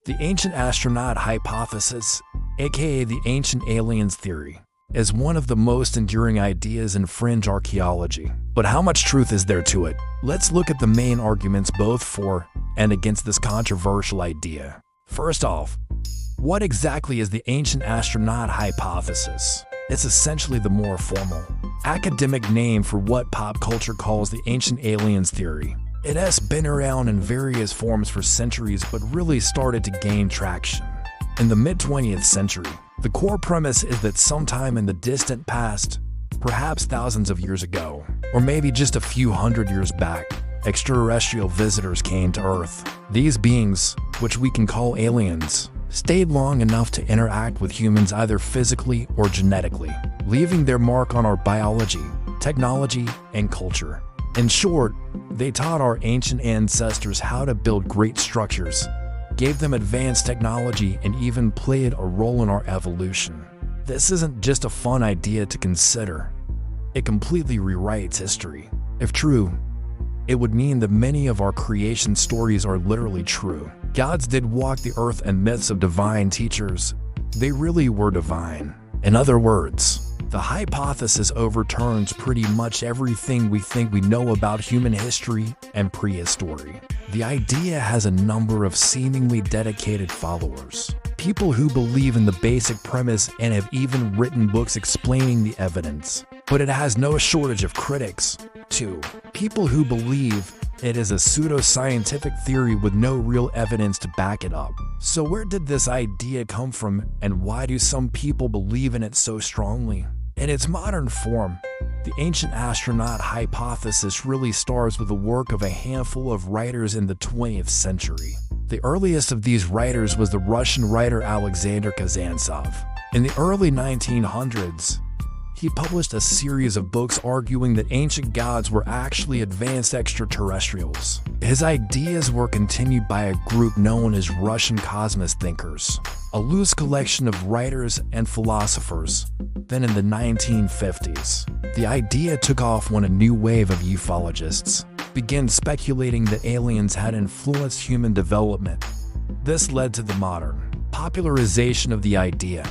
The ancient astronaut hypothesis, aka the ancient aliens theory, is one of the most enduring ideas in fringe archaeology. But how much truth is there to it? Let's look at the main arguments both for and against this controversial idea. First off, what exactly is the ancient astronaut hypothesis? It's essentially the more formal, academic name for what pop culture calls the ancient aliens theory. It has been around in various forms for centuries but really started to gain traction in the mid-20th century. The core premise is that sometime in the distant past, perhaps thousands of years ago, or maybe just a few hundred years back, extraterrestrial visitors came to Earth. These beings, which we can call aliens, stayed long enough to interact with humans either physically or genetically, leaving their mark on our biology, technology, and culture. In short, they taught our ancient ancestors how to build great structures, gave them advanced technology, and even played a role in our evolution. This isn't just a fun idea to consider. It completely rewrites history. If true, it would mean that many of our creation stories are literally true. Gods did walk the earth, and myths of divine teachers, they really were divine. In other words, the hypothesis overturns pretty much everything we think we know about human history and prehistory. The idea has a number of seemingly dedicated followers, people who believe in the basic premise and have even written books explaining the evidence. But it has no shortage of critics, too. People who believe it is a pseudo-scientific theory with no real evidence to back it up. So where did this idea come from, and why do some people believe in it so strongly? In its modern form, the ancient astronaut hypothesis really starts with the work of a handful of writers in the 20th century. The earliest of these writers was the Russian writer Alexander Kazantsov. In the early 1900s, he published a series of books arguing that ancient gods were actually advanced extraterrestrials. His ideas were continued by a group known as Russian cosmos thinkers, a loose collection of writers and philosophers. Then in the 1950s, the idea took off when a new wave of ufologists began speculating that aliens had influenced human development. This led to the modern popularization of the idea,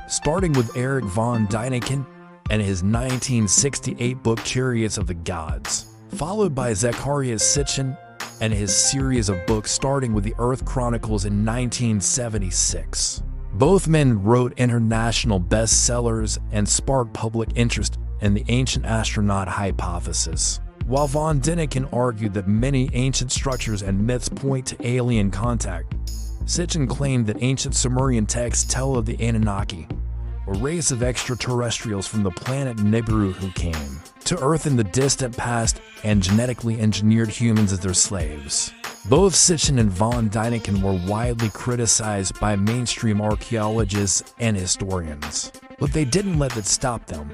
starting with Erich von Däniken and his 1968 book Chariots of the Gods, followed by Zecharia Sitchin and his series of books starting with the Earth Chronicles in 1976. Both men wrote international bestsellers and sparked public interest in the ancient astronaut hypothesis. While von Däniken argued that many ancient structures and myths point to alien contact, Sitchin claimed that ancient Sumerian texts tell of the Anunnaki, a race of extraterrestrials from the planet Nibiru who came to Earth in the distant past and genetically engineered humans as their slaves. Both Sitchin and von Däniken were widely criticized by mainstream archaeologists and historians, but they didn't let that stop them.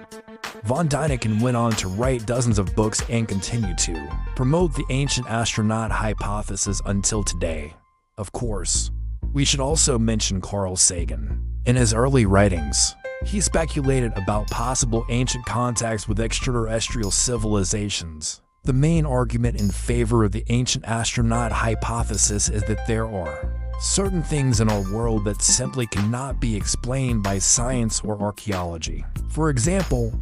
Von Däniken went on to write dozens of books and continued to promote the ancient astronaut hypothesis until today. Of course, we should also mention Carl Sagan. In his early writings, he speculated about possible ancient contacts with extraterrestrial civilizations. The main argument in favor of the ancient astronaut hypothesis is that there are certain things in our world that simply cannot be explained by science or archaeology. For example,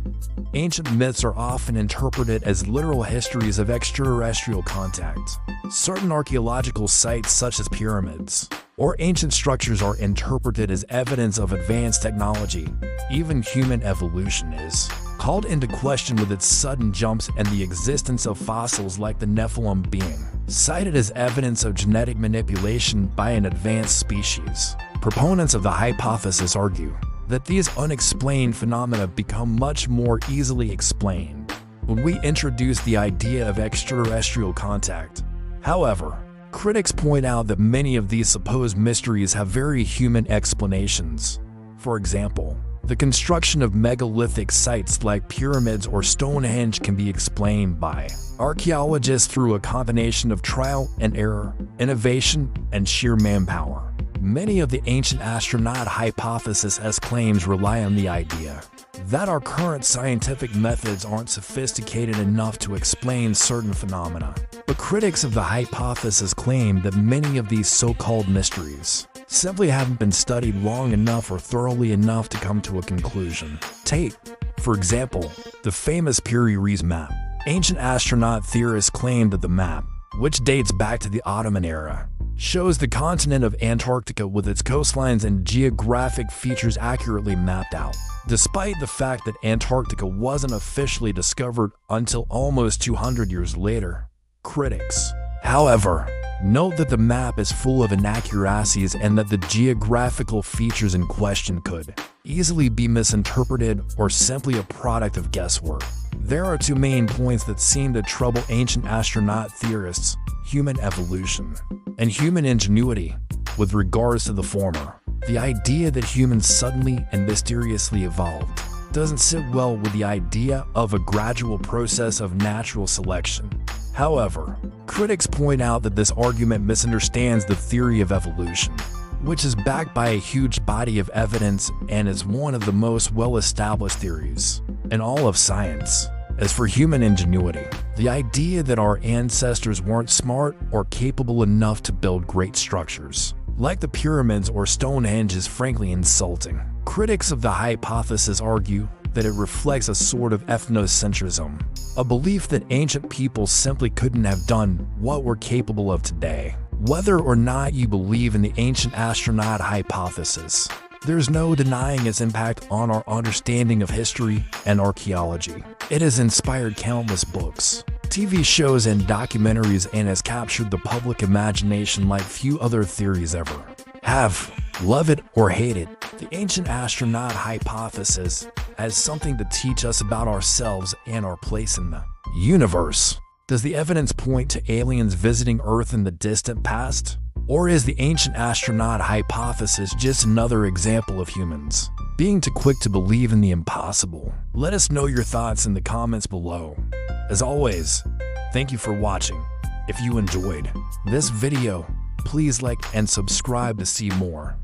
ancient myths are often interpreted as literal histories of extraterrestrial contact. Certain archaeological sites such as pyramids or ancient structures are interpreted as evidence of advanced technology. Even human evolution is called into question with its sudden jumps, and the existence of fossils like the Nephilim being cited as evidence of genetic manipulation by an advanced species. Proponents of the hypothesis argue that these unexplained phenomena become much more easily explained when we introduce the idea of extraterrestrial contact. However, critics point out that many of these supposed mysteries have very human explanations. For example, the construction of megalithic sites like pyramids or Stonehenge can be explained by archaeologists through a combination of trial and error, innovation, and sheer manpower. Many of the ancient astronaut hypothesis' claims rely on the idea that our current scientific methods aren't sophisticated enough to explain certain phenomena. But critics of the hypothesis claim that many of these so-called mysteries simply haven't been studied long enough or thoroughly enough to come to a conclusion. Take, for example, the famous Piri-Reis map. Ancient astronaut theorists claim that the map, which dates back to the Ottoman era, shows the continent of Antarctica with its coastlines and geographic features accurately mapped out, despite the fact that Antarctica wasn't officially discovered until almost 200 years later. Critics, however, note that the map is full of inaccuracies and that the geographical features in question could easily be misinterpreted or simply a product of guesswork. There are two main points that seem to trouble ancient astronaut theorists: human evolution and human ingenuity. With regards to the former, the idea that humans suddenly and mysteriously evolved doesn't sit well with the idea of a gradual process of natural selection. However, critics point out that this argument misunderstands the theory of evolution, which is backed by a huge body of evidence and is one of the most well-established theories in all of science. As for human ingenuity, the idea that our ancestors weren't smart or capable enough to build great structures, like the pyramids or Stonehenge, is frankly insulting. Critics of the hypothesis argue that it reflects a sort of ethnocentrism, a belief that ancient people simply couldn't have done what we're capable of today. Whether or not you believe in the ancient astronaut hypothesis, there's no denying its impact on our understanding of history and archaeology. It has inspired countless books, TV shows, and documentaries, and has captured the public imagination like few other theories ever have. Love it or hate it, the ancient astronaut hypothesis has something to teach us about ourselves and our place in the universe. Does the evidence point to aliens visiting Earth in the distant past? Or is the ancient astronaut hypothesis just another example of humans being too quick to believe in the impossible? Let us know your thoughts in the comments below. As always, thank you for watching. If you enjoyed this video, please like and subscribe to see more.